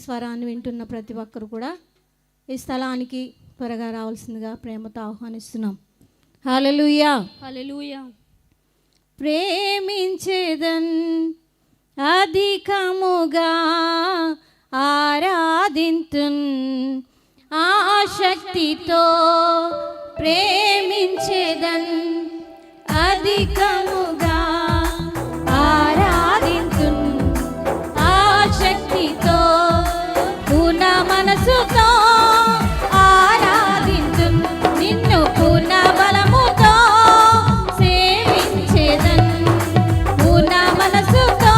స్వరాన్ని వింటున్న ప్రతి ఒక్కరు కూడా ఈ స్థలానికి త్వరగా రావాల్సిందిగా ప్రేమతో ఆహ్వానిస్తున్నాం. హల్లెలూయా, హల్లెలూయా. ప్రేమించేదన్ అధికముగా ఆరాధింతున్ ఆసక్తితో ప్రేమించేదన్ అధికముగా ఆరాధింతున్ ఆసక్తితో పూర్ణ మనసుతో ఆరాధింతున్ నిన్ను పూర్ణ బలముతో సేవించేదన్ పూర్ణ మనసుతో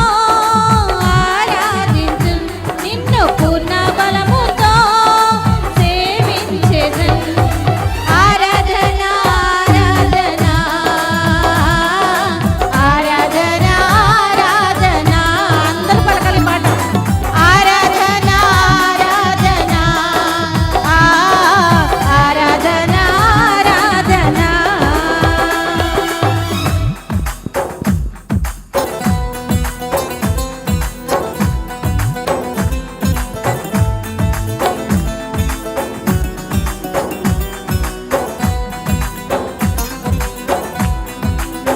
ఆరాధింతున్ నిన్ను పూర్ణ బలముతో సేవించేదన్ ఆరాధన ఆరాధన ఆరాధన ఆరాధన అందరూ పలకాలి మాట ఆరాధన ఆరాధన ఆరాధన ఆరాధన.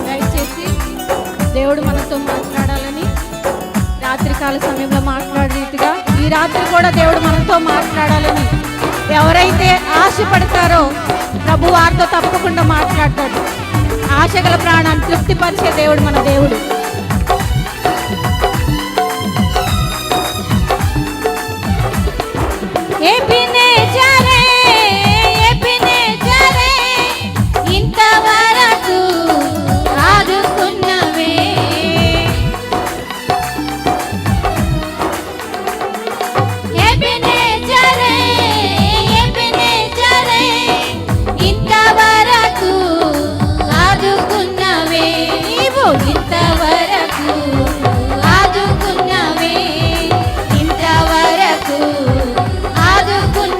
దయచేసి దేవుడు మనతో మాట్లాడాలని రాత్రికాల సమయంలో మాట్లాడే రీతిగా ఈ రాత్రి కూడా దేవుడు మనతో మాట్లాడాలని ఎవరైతే ఆశపడతారో ప్రభు వారితో తప్పకుండా మాట్లాడతాడు. ఆశగల ప్రాణాన్ని తృప్తిపరిచే దేవుడు మన దేవుడు. ఎబినేజరే ఎబినేజరే ఇంతవరకు ఆదుకున్నవే ఎబినేజరే ఎబినేజరే ఇంతవరకు ఆదుకున్నవే నీవు ఇంతవరకు ఆదుకున్నవే ఇంతవరకు ఆదుకున్నవే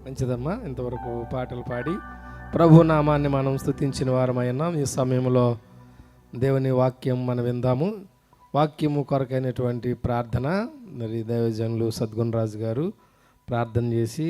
మంచిదమ్మా. ఇంతవరకు పాటలు పాడి ప్రభు నామాన్ని మనం స్తుతించిన వారమైనా ఈ సమయంలో దేవుని వాక్యం మనం విందాము. వాక్యము కొరకైనటువంటి ప్రార్థన మరి దైవజనులు సద్గుణరాజు గారు ప్రార్థన చేసి